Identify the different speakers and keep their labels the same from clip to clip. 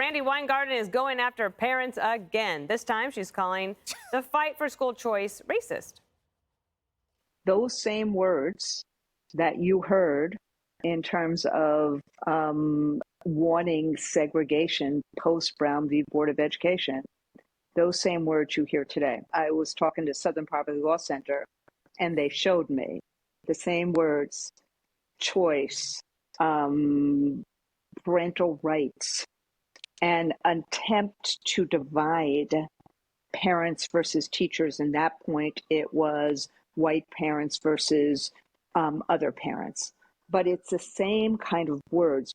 Speaker 1: Randi Weingarten is going after parents again. This time she's calling the fight for school choice racist.
Speaker 2: Those same words that you heard in terms of wanting segregation post-Brown v. Board of Education, those same words you hear today. I was talking to Southern Poverty Law Center, and they showed me the same words: choice, parental rights, and attempt to divide parents versus teachers. And that point, it was white parents versus other parents. But it's the same kind of words.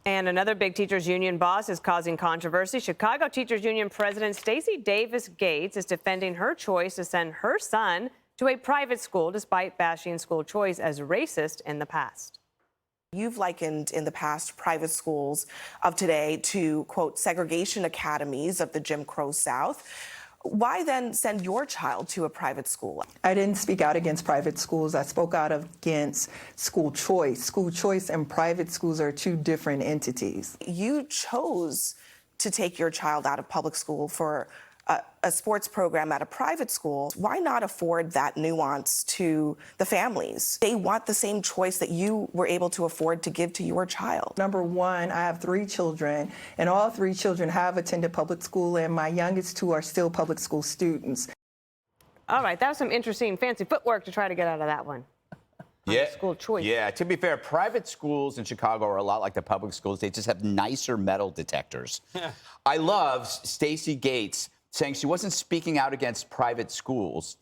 Speaker 1: And another big teachers union boss is causing controversy. Chicago Teachers Union President Stacey Davis Gates is defending her choice to send her son to a private school despite bashing school choice as racist in the past.
Speaker 3: You've likened in the past private schools of today to, quote, segregation academies of the Jim Crow South. Why then send your child to a private school?
Speaker 4: I didn't speak out against private schools. I spoke out against school choice. School choice and private schools are two different entities.
Speaker 3: You chose to take your child out of public school for a sports program at a private school. Why not afford that nuance to the families? They want the same choice that you were able to afford to give to your child.
Speaker 4: Number one, I have 3 children, and all 3 children have attended public school, and my youngest 2 are still public school students.
Speaker 1: All right, that was some interesting fancy footwork to try to get out of that one.
Speaker 5: Yeah,
Speaker 1: school choice.
Speaker 5: Yeah, to be fair, private schools in Chicago are a lot like the public schools. They just have nicer metal detectors. I love Stacey Gates saying she wasn't speaking out against private schools,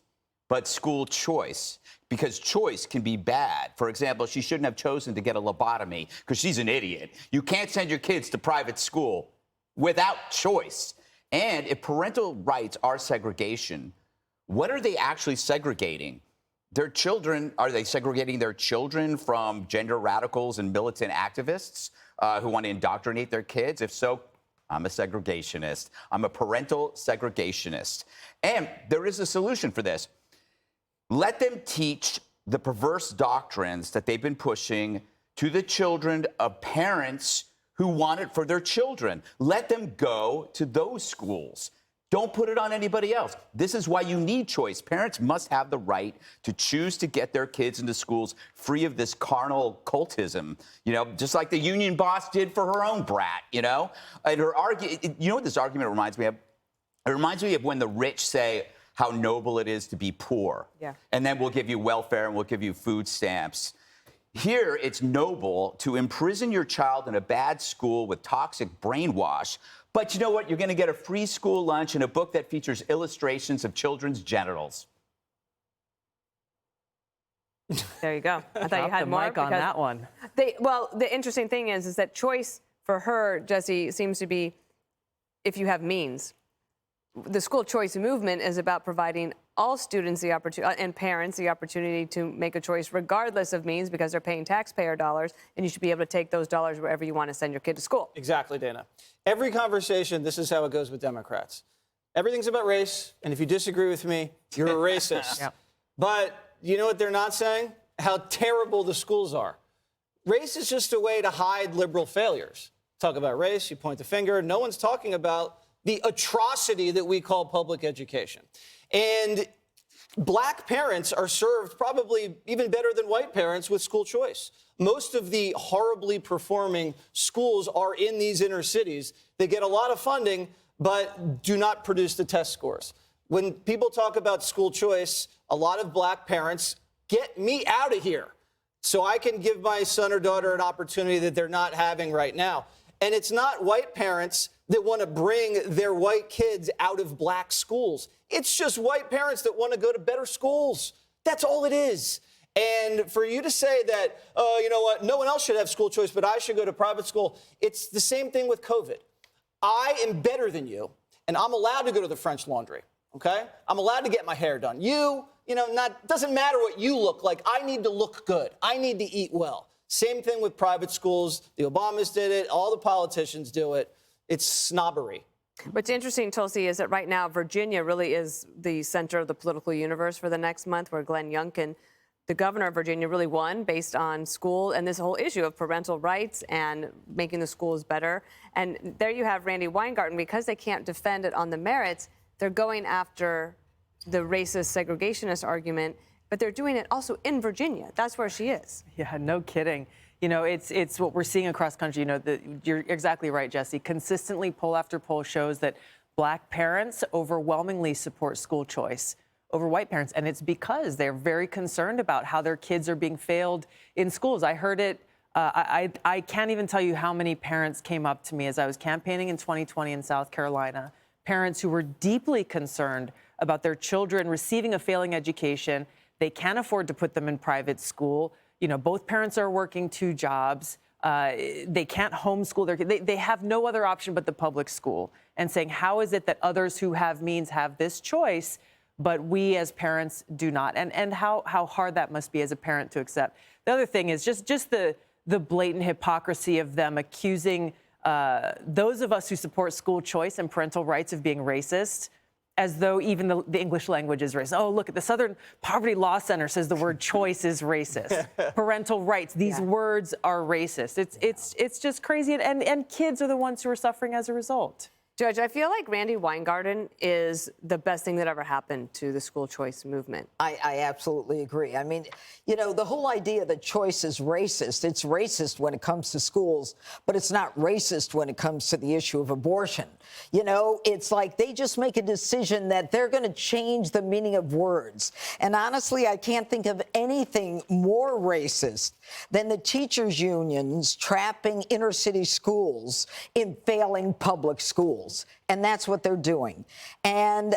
Speaker 5: but school choice, because choice can be bad. For example, she shouldn't have chosen to get a lobotomy because she's an idiot. You can't send your kids to private school without choice. And if parental rights are segregation, what are they actually segregating? Their children, are they segregating their children from gender radicals and militant activists who want to indoctrinate their kids? If so, I'm a segregationist. I'm a parental segregationist. And there is a solution for this. Let them teach the perverse doctrines that they've been pushing to the children of parents who want it for their children. Let them go to those schools. Don't put it on anybody else. This is why you need choice. Parents must have the right to choose to get their kids into schools free of this carnal cultism, you know, just like the union boss did for her own brat, you know? And her you know what this argument reminds me of? It reminds me of when the rich say how noble it is to be poor. Yeah. And then we'll give you welfare and we'll give you food stamps. Here, it's noble to imprison your child in a bad school with toxic brainwash. But you know what? You're going to get a free school lunch and a book that features illustrations of children's genitals.
Speaker 1: There you go. I thought you had more
Speaker 6: mic on that one.
Speaker 1: Well, the interesting thing is that choice for her, Jesse, seems to be if you have means. The school choice movement is about providing all students the opportunity and parents the opportunity to make a choice regardless of means because they're paying taxpayer dollars, and you should be able to take those dollars wherever you want to send your kid to school.
Speaker 7: Exactly, Dana. Every conversation, this is how it goes with Democrats. Everything's about race, and if you disagree with me, you're a racist. Yep. But you know what they're not saying? How terrible the schools are. Race is just a way to hide liberal failures. Talk about race, you point the finger. No one's talking about the atrocity that we call public education. And black parents are served probably even better than white parents with school choice. Most of the horribly performing schools are in these inner cities. They get a lot of funding, but do not produce the test scores. When people talk about school choice, a lot of black parents get me out of here so I can give my son or daughter an opportunity that they're not having right now. And it's not white parents that want to bring their white kids out of black schools. It's just white parents that want to go to better schools. That's all it is. And for you to say that, you know what, no one else should have school choice, but I should go to private school, it's the same thing with COVID. I am better than you, and I'm allowed to go to the French Laundry, okay? I'm allowed to get my hair done. You know, doesn't matter what you look like. I need to look good. I need to eat well. Same thing with private schools. The Obamas did it. All the politicians do it. It's snobbery.
Speaker 1: What's interesting, Tulsi, is that right now Virginia really is the center of the political universe for the next month, where Glenn Youngkin the governor of Virginia really won based on school and this whole issue of parental rights and making the schools better. And there you have Randi Weingarten, because they can't defend it on the merits, they're going after the racist segregationist argument, but they're doing it also in Virginia. That's where she is.
Speaker 6: Yeah, no kidding. You know, it's what we're seeing across country. You know, you're exactly right, Jesse. Consistently, poll after poll shows that Black parents overwhelmingly support school choice over white parents. And it's because they're very concerned about how their kids are being failed in schools. I heard it. I can't even tell you how many parents came up to me as I was campaigning in 2020 in South Carolina. Parents who were deeply concerned about their children receiving a failing education. They can't afford to put them in private school. You know, both parents are working 2 jobs. They can't homeschool their kids. They have no other option but the public school. And saying, how is it that others who have means have this choice, but we as parents do not? And how hard that must be as a parent to accept. The other thing is just the blatant hypocrisy of them accusing those of us who support school choice and parental rights of being racist, as though even the English language is racist. Oh, look, at the Southern Poverty Law Center says the word choice is racist. Parental rights, these words are racist. It's just crazy, and kids are the ones who are suffering as a result.
Speaker 1: Judge, I feel like Randi Weingarten is the best thing that ever happened to the school choice movement.
Speaker 8: I absolutely agree. I mean, you know, the whole idea that choice is racist, it's racist when it comes to schools, but it's not racist when it comes to the issue of abortion. You know, it's like they just make a decision that they're going to change the meaning of words. And honestly, I can't think of anything more racist than the teachers' unions trapping inner city schools in failing public schools. And that's what they're doing. And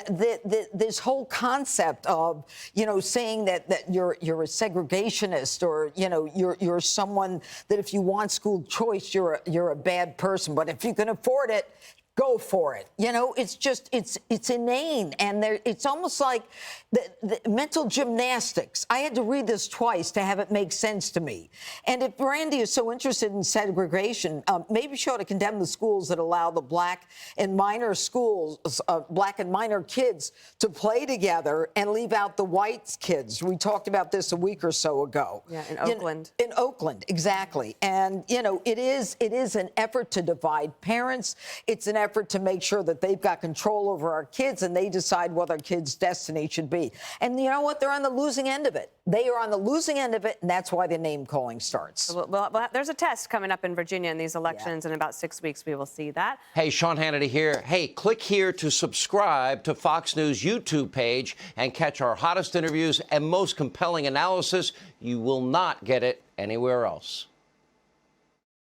Speaker 8: this whole concept of, you know, saying that you're a segregationist, or, you know, you're someone that if you want school choice, you're a bad person. But if you can afford it, go for it. You know, it's just, it's inane. And it's almost like the mental gymnastics. I had to read this twice to have it make sense to me. And if Randi is so interested in segregation, maybe she ought to condemn the schools that allow the black and minor kids to play together and leave out the white kids. We talked about this a week or so ago.
Speaker 1: Yeah, in Oakland.
Speaker 8: In Oakland, exactly. And, you know, it is an effort to divide parents. It's an effort to make sure that they've got control over our kids and they decide what our kids' destiny should be. And you know what? They're on the losing end of it. They are on the losing end of it, and that's why the name calling starts.
Speaker 1: Well, there's a test coming up in Virginia in these elections. In about 6 weeks, we will see that.
Speaker 9: Hey, Sean Hannity here. Hey, click here to subscribe to Fox News YouTube page and catch our hottest interviews and most compelling analysis. You will not get it anywhere else.